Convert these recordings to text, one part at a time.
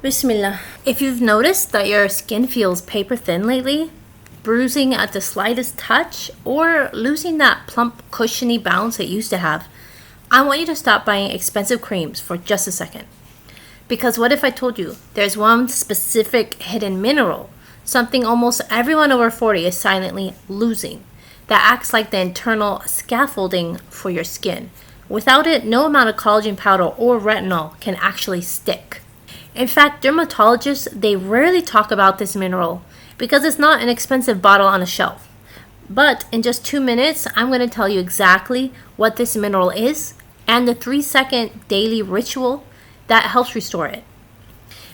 Bismillah. If you've noticed that your skin feels paper thin lately, bruising at the slightest touch, or losing that plump, cushiony bounce it used to have, I want you to stop buying expensive creams for just a second. Because what if I told you there's one specific hidden mineral, something almost everyone over 40 is silently losing, that acts like the internal scaffolding for your skin. Without it, no amount of collagen powder or retinol can actually stick. In fact, dermatologists, they rarely talk about this mineral because it's not an expensive bottle on a shelf. But in just 2 minutes, I'm going to tell you exactly what this mineral is and the 3-second daily ritual that helps restore it.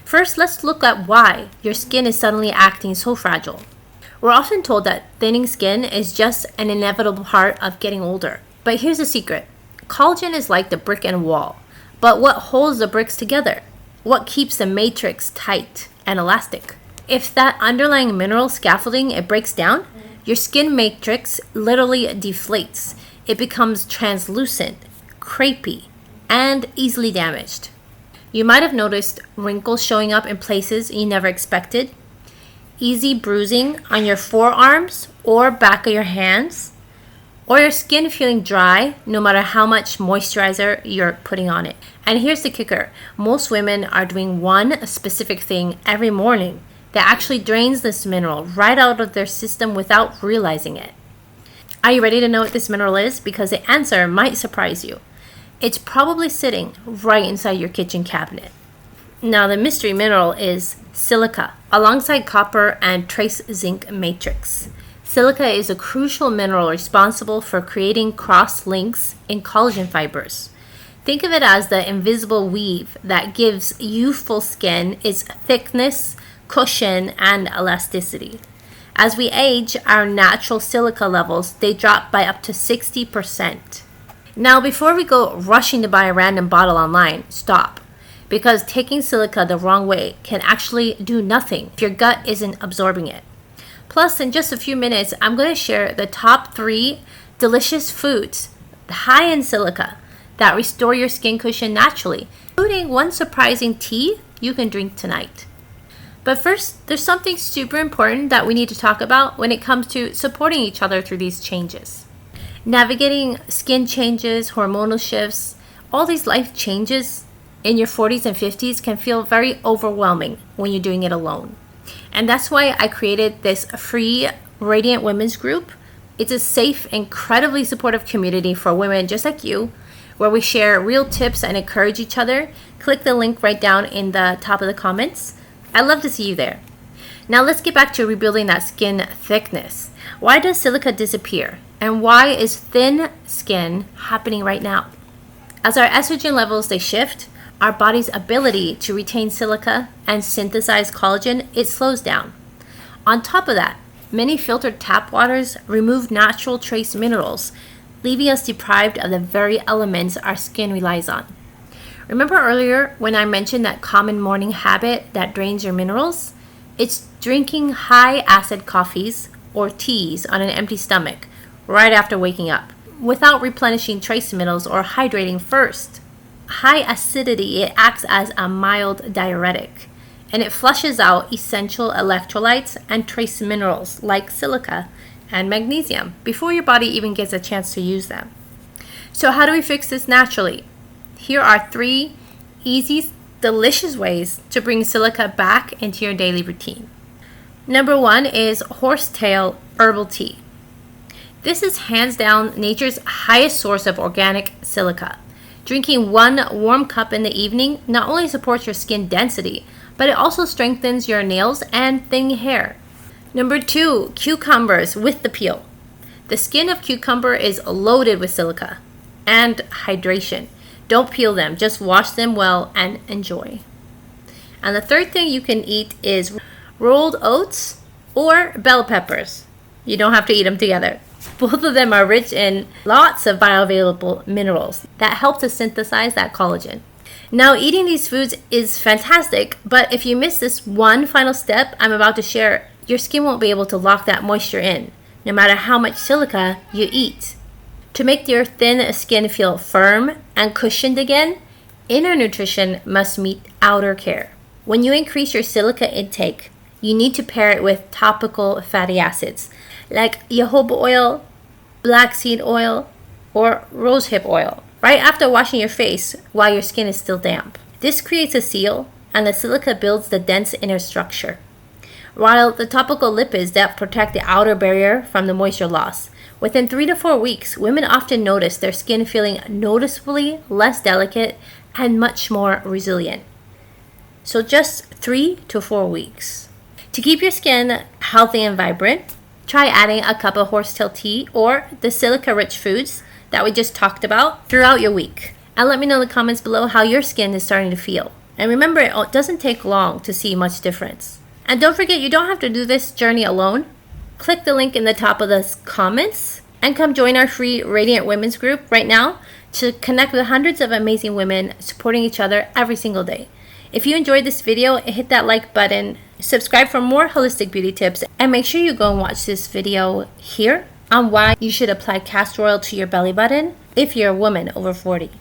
First, let's look at why your skin is suddenly acting so fragile. We're often told that thinning skin is just an inevitable part of getting older. But here's the secret. Collagen is like the brick and wall. But what holds the bricks together? What keeps the matrix tight and elastic? If that underlying mineral scaffolding, it breaks down, your skin matrix literally deflates. It becomes translucent, crepey, and easily damaged. You might have noticed wrinkles showing up in places you never expected, easy bruising on your forearms or back of your hands, or your skin feeling dry no matter how much moisturizer you're putting on it. And here's the kicker. Most women are doing one specific thing every morning that actually drains this mineral right out of their system without realizing it. Are you ready to know what this mineral is? Because the answer might surprise you. It's probably sitting right inside your kitchen cabinet. Now, the mystery mineral is silica, alongside copper and trace zinc matrix. Silica is a crucial mineral responsible for creating cross links in collagen fibers. Think of it as the invisible weave that gives youthful skin its thickness, cushion, and elasticity. As we age, our natural silica levels, they drop by up to 60%. Now, before we go rushing to buy a random bottle online, stop. Because taking silica the wrong way can actually do nothing if your gut isn't absorbing it. Plus, in just a few minutes, I'm going to share the top 3 delicious foods high in silica that restore your skin cushion naturally, including one surprising tea you can drink tonight. But first, there's something super important that we need to talk about when it comes to supporting each other through these changes. Navigating skin changes, hormonal shifts, all these life changes in your 40s and 50s can feel very overwhelming when you're doing it alone. And that's why I created this free Radiant Women's group. It's a safe, incredibly supportive community for women just like you, where we share real tips and encourage each other. Click the link right down in the top of the comments. I'd love to see you there. Now let's get back to rebuilding that skin thickness. Why does silica disappear? And why is thin skin happening right now? As our estrogen levels, they shift, our body's ability to retain silica and synthesize collagen, it slows down. On top of that, many filtered tap waters remove natural trace minerals, leaving us deprived of the very elements our skin relies on. Remember earlier when I mentioned that common morning habit that drains your minerals? It's drinking high acid coffees or teas on an empty stomach right after waking up, without replenishing trace minerals or hydrating first. High acidity, it acts as a mild diuretic, and it flushes out essential electrolytes and trace minerals like silica and magnesium before your body even gets a chance to use them. So how do we fix this naturally? Here are 3 easy, delicious ways to bring silica back into your daily routine. Number 1 is horsetail herbal tea. This is hands down nature's highest source of organic silica. Drinking 1 warm cup in the evening not only supports your skin density, but it also strengthens your nails and thin hair. Number 2, cucumbers with the peel. The skin of cucumber is loaded with silica and hydration. Don't peel them, just wash them well and enjoy. And the third thing you can eat is rolled oats or bell peppers. You don't have to eat them together. Both of them are rich in lots of bioavailable minerals that help to synthesize that collagen. Now, eating these foods is fantastic, but if you miss this one final step I'm about to share, your skin won't be able to lock that moisture in, no matter how much silica you eat. To make your thin skin feel firm and cushioned again, inner nutrition must meet outer care. When you increase your silica intake, you need to pair it with topical fatty acids like jojoba oil, black seed oil, or rosehip oil right after washing your face while your skin is still damp. This creates a seal, and the silica builds the dense inner structure, while the topical lipids that protect the outer barrier from the moisture loss. Within 3 to 4 weeks, women often notice their skin feeling noticeably less delicate and much more resilient. So just 3 to 4 weeks. To keep your skin healthy and vibrant, try adding a cup of horsetail tea or the silica-rich foods that we just talked about throughout your week. And let me know in the comments below how your skin is starting to feel. And remember, it doesn't take long to see much difference. And don't forget, you don't have to do this journey alone. Click the link in the top of the comments and come join our free Radiant Women's group right now to connect with hundreds of amazing women supporting each other every single day. If you enjoyed this video, hit that like button, subscribe for more holistic beauty tips, and make sure you go and watch this video here on why you should apply castor oil to your belly button if you're a woman over 40.